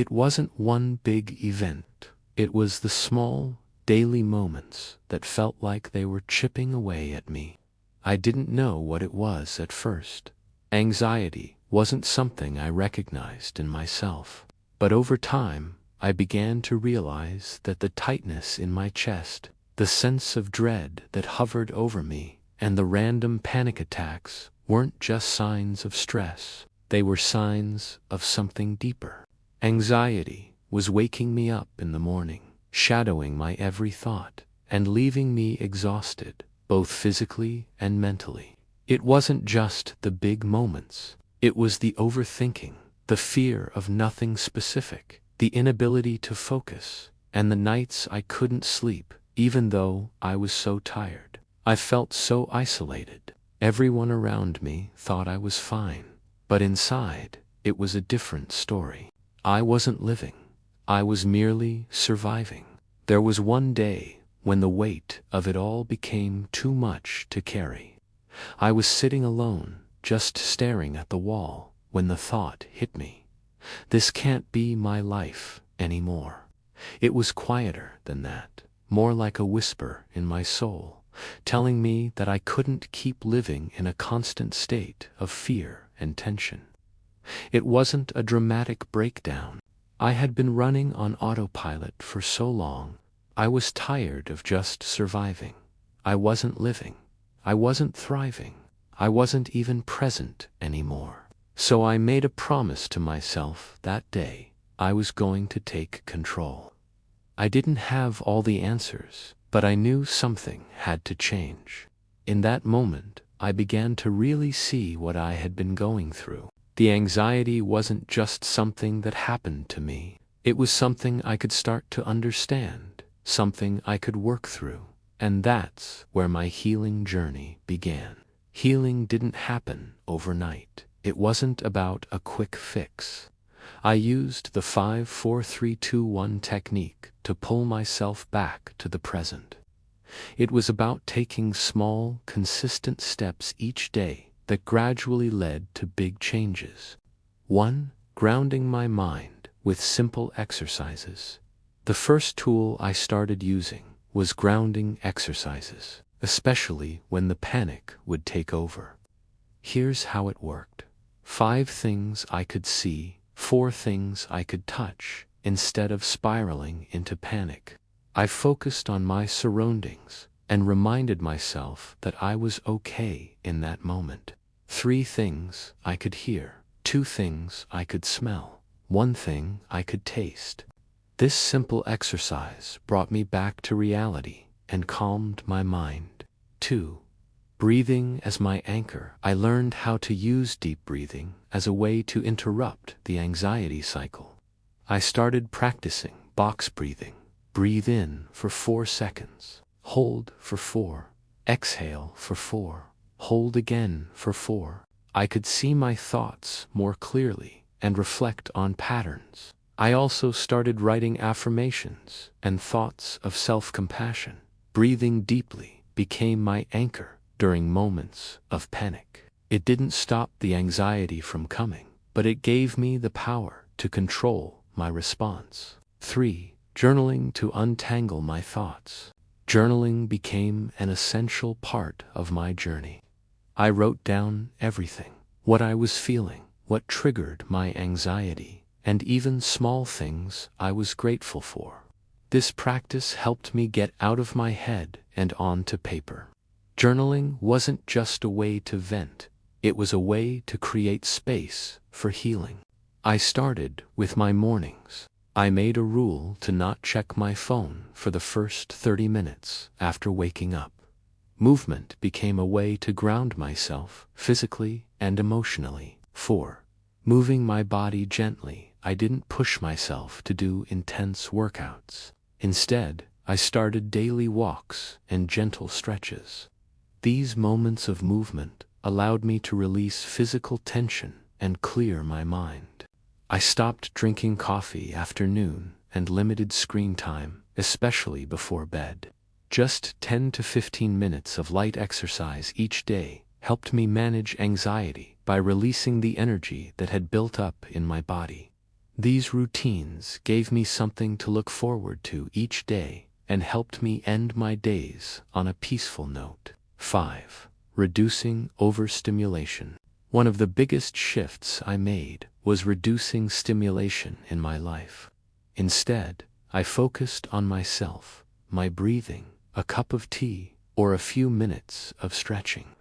It wasn't one big event. It was the small, daily moments that felt like they were chipping away at me. I didn't know what it was at first. Anxiety wasn't something I recognized in myself. But over time, I began to realize that the tightness in my chest, the sense of dread that hovered over me, and the random panic attacks weren't just signs of stress. They were signs of something deeper. Anxiety was waking me up in the morning, shadowing my every thought, and leaving me exhausted, both physically and mentally. It wasn't just the big moments. It was the overthinking, the fear of nothing specific, the inability to focus, and the nights I couldn't sleep, even though I was so tired. I felt so isolated. Everyone around me thought I was fine, but inside, it was a different story. I wasn't living. I was merely surviving. There was one day when the weight of it all became too much to carry. I was sitting alone, just staring at the wall, when the thought hit me. This can't be my life anymore. It was quieter than that, more like a whisper in my soul, telling me that I couldn't keep living in a constant state of fear and tension. It wasn't a dramatic breakdown. I had been running on autopilot for so long. I was tired of just surviving. I wasn't living. I wasn't thriving. I wasn't even present anymore. So I made a promise to myself that day. I was going to take control. I didn't have all the answers, but I knew something had to change. In that moment, I began to really see what I had been going through. The anxiety wasn't just something that happened to me. It was something I could start to understand, something I could work through. And that's where my healing journey began. Healing didn't happen overnight. It wasn't about a quick fix. I used the 5-4-3-2-1 technique to pull myself back to the present. It was about taking small, consistent steps each day that gradually led to big changes. 1. Grounding my mind with simple exercises. The first tool I started using was grounding exercises, especially when the panic would take over. Here's how it worked. 5 things I could see, 4 things I could touch, instead of spiraling into panic. I focused on my surroundings and reminded myself that I was okay in that moment. 3 things I could hear, 2 things I could smell, 1 thing I could taste. This simple exercise brought me back to reality and calmed my mind. 2. Breathing as my anchor. I learned how to use deep breathing as a way to interrupt the anxiety cycle. I started practicing box breathing. Breathe in for 4 seconds, hold for 4, exhale for 4, hold again for 4. I could see my thoughts more clearly and reflect on patterns. I also started writing affirmations and thoughts of self-compassion. Breathing deeply became my anchor during moments of panic. It didn't stop the anxiety from coming, but it gave me the power to control my response. 3. Journaling to untangle my thoughts. Journaling became an essential part of my journey. I wrote down everything, what I was feeling, what triggered my anxiety, and even small things I was grateful for. This practice helped me get out of my head and onto paper. Journaling wasn't just a way to vent, it was a way to create space for healing. I started with my mornings. I made a rule to not check my phone for the first 30 minutes after waking up. Movement became a way to ground myself physically and emotionally. 4. Moving my body gently. I didn't push myself to do intense workouts. Instead, I started daily walks and gentle stretches. These moments of movement allowed me to release physical tension and clear my mind. I stopped drinking coffee after noon and limited screen time, especially before bed. Just 10 to 15 minutes of light exercise each day helped me manage anxiety by releasing the energy that had built up in my body. These routines gave me something to look forward to each day and helped me end my days on a peaceful note. 5. Reducing overstimulation. One of the biggest shifts I made was reducing stimulation in my life. Instead, I focused on myself, my breathing, a cup of tea, or a few minutes of stretching.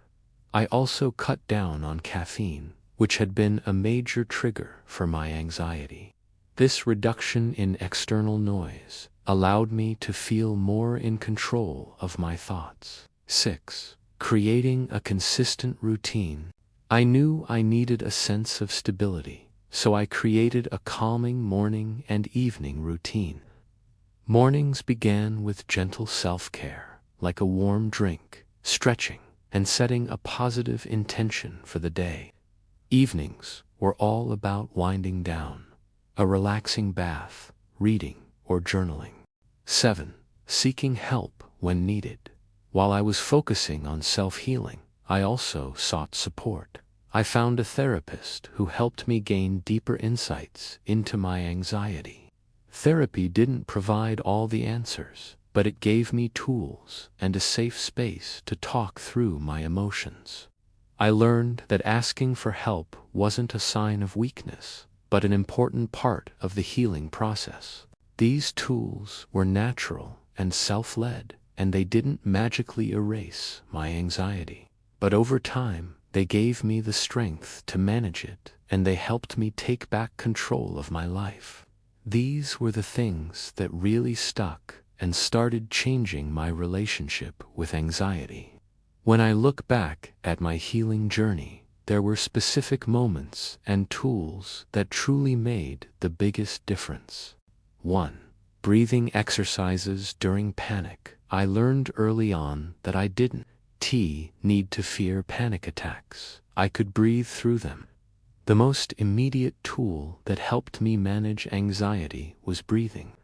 I also cut down on caffeine, which had been a major trigger for my anxiety. This reduction in external noise allowed me to feel more in control of my thoughts. 6. Creating a consistent routine. I knew I needed a sense of stability, so I created a calming morning and evening routine. Mornings began with gentle self-care, like a warm drink, stretching, and setting a positive intention for the day. Evenings were all about winding down, a relaxing bath, reading, or journaling. 7. Seeking help when needed. While I was focusing on self-healing, I also sought support. I found a therapist who helped me gain deeper insights into my anxiety. Therapy didn't provide all the answers, but it gave me tools and a safe space to talk through my emotions. I learned that asking for help wasn't a sign of weakness, but an important part of the healing process. These tools were natural and self-led, and they didn't magically erase my anxiety. But over time, they gave me the strength to manage it, and they helped me take back control of my life. These were the things that really stuck and started changing my relationship with anxiety. When I look back at my healing journey, there were specific moments and tools that truly made the biggest difference. 1. Breathing exercises during panic. I learned early on that I didn't need to fear panic attacks. I could breathe through them. The most immediate tool that helped me manage anxiety was breathing.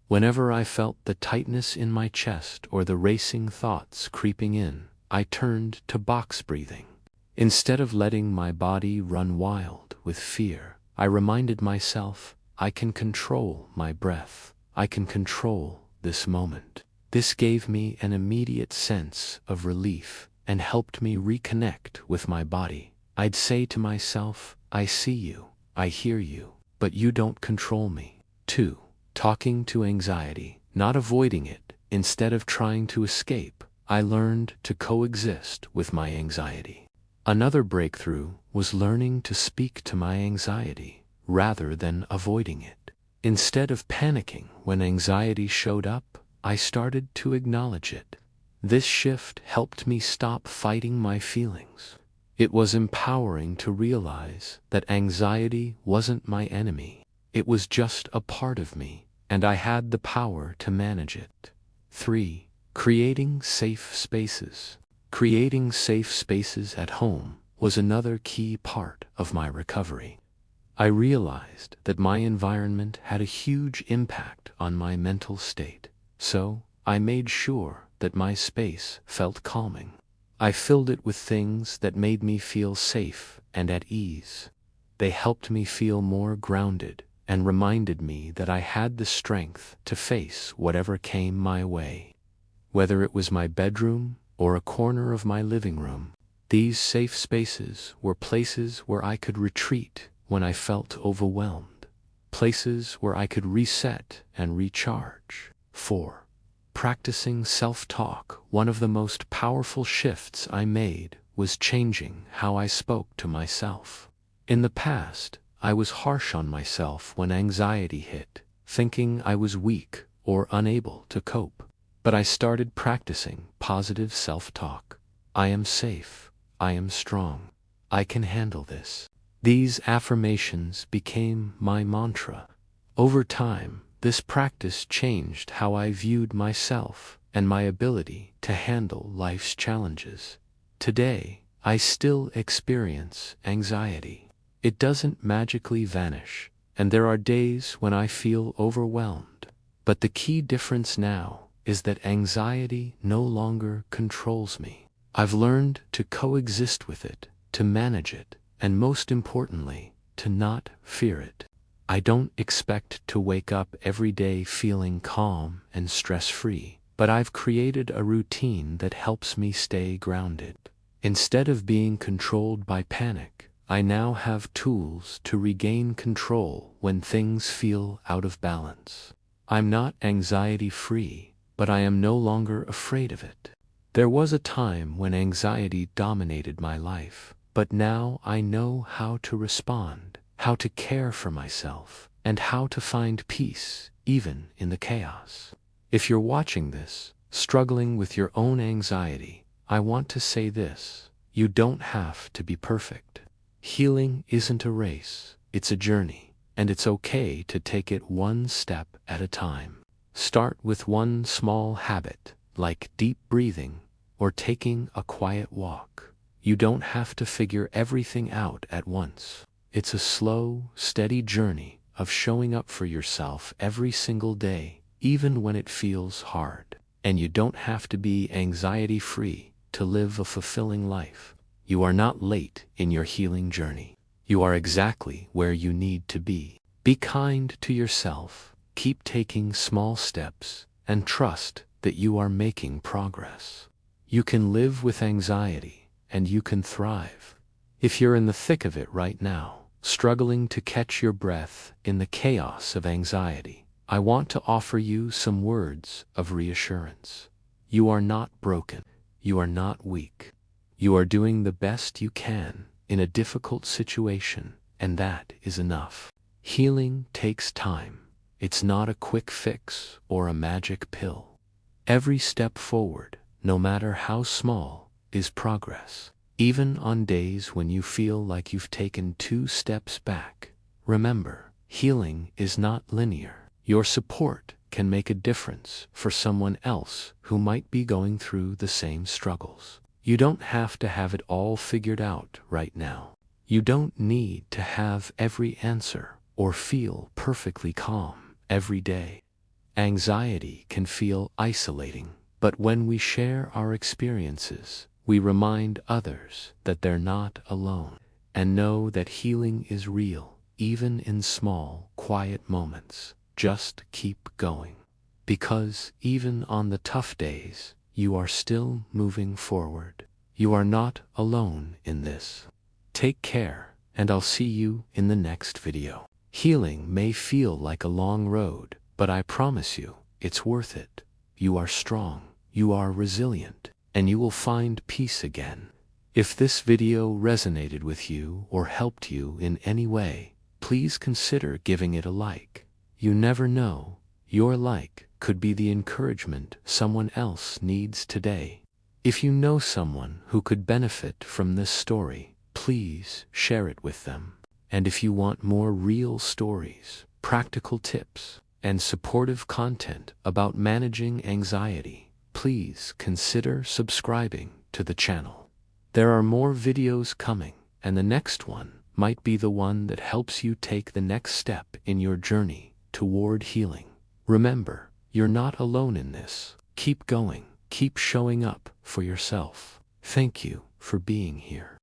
Whenever I felt the tightness in my chest or the racing thoughts creeping in, I turned to box breathing. Instead of letting my body run wild with fear, I reminded myself, I can control my breath. I can control this moment. This gave me an immediate sense of relief and helped me reconnect with my body. I'd say to myself, I see you, I hear you, but you don't control me. 2. Talking to anxiety, not avoiding it. Instead of trying to escape, I learned to coexist with my anxiety. Another breakthrough was learning to speak to my anxiety rather than avoiding it. Instead of panicking when anxiety showed up, I started to acknowledge it. This shift helped me stop fighting my feelings. It was empowering to realize that anxiety wasn't my enemy. It was just a part of me, and I had the power to manage it. 3. Creating safe spaces. Creating safe spaces at home was another key part of my recovery. I realized that my environment had a huge impact on my mental state, so I made sure that my space felt calming. I filled it with things that made me feel safe and at ease. They helped me feel more grounded and reminded me that I had the strength to face whatever came my way. Whether it was my bedroom or a corner of my living room, these safe spaces were places where I could retreat when I felt overwhelmed, places where I could reset and recharge. 4. Practicing self-talk. One of the most powerful shifts I made was changing how I spoke to myself. In the past, I was harsh on myself when anxiety hit, thinking I was weak or unable to cope. But I started practicing positive self-talk. I am safe. I am strong. I can handle this. These affirmations became my mantra. Over time, this practice changed how I viewed myself and my ability to handle life's challenges. Today, I still experience anxiety. It doesn't magically vanish, and there are days when I feel overwhelmed. But the key difference now is that anxiety no longer controls me. I've learned to coexist with it, to manage it, and most importantly, to not fear it. I don't expect to wake up every day feeling calm and stress-free, but I've created a routine that helps me stay grounded. Instead of being controlled by panic, I now have tools to regain control when things feel out of balance. I'm not anxiety-free, but I am no longer afraid of it. There was a time when anxiety dominated my life, but now I know how to respond, how to care for myself, and how to find peace, even in the chaos. If you're watching this, struggling with your own anxiety, I want to say this: you don't have to be perfect. Healing isn't a race, it's a journey, and it's okay to take it one step at a time. Start with one small habit, like deep breathing or taking a quiet walk. You don't have to figure everything out at once. It's a slow, steady journey of showing up for yourself every single day, even when it feels hard. And you don't have to be anxiety-free to live a fulfilling life. You are not late in your healing journey. You are exactly where you need to be. Be kind to yourself, keep taking small steps, and trust that you are making progress. You can live with anxiety, and you can thrive. If you're in the thick of it right now, struggling to catch your breath in the chaos of anxiety, I want to offer you some words of reassurance. You are not broken. You are not weak. You are doing the best you can in a difficult situation, and that is enough. Healing takes time. It's not a quick fix or a magic pill. Every step forward, no matter how small, is progress. Even on days when you feel like you've taken 2 steps back, remember, healing is not linear. Your support can make a difference for someone else who might be going through the same struggles. You don't have to have it all figured out right now. You don't need to have every answer or feel perfectly calm every day. Anxiety can feel isolating, but when we share our experiences, we remind others that they're not alone, and know that healing is real, even in small, quiet moments. Just keep going. Because even on the tough days, you are still moving forward. You are not alone in this. Take care, and I'll see you in the next video. Healing may feel like a long road, but I promise you, it's worth it. You are strong, you are resilient, and you will find peace again. If this video resonated with you or helped you in any way, please consider giving it a like. You never know, your like could be the encouragement someone else needs today. If you know someone who could benefit from this story, please share it with them. And if you want more real stories, practical tips, and supportive content about managing anxiety, please consider subscribing to the channel. There are more videos coming, and the next one might be the one that helps you take the next step in your journey toward healing. Remember, you're not alone in this. Keep going, keep showing up for yourself. Thank you for being here.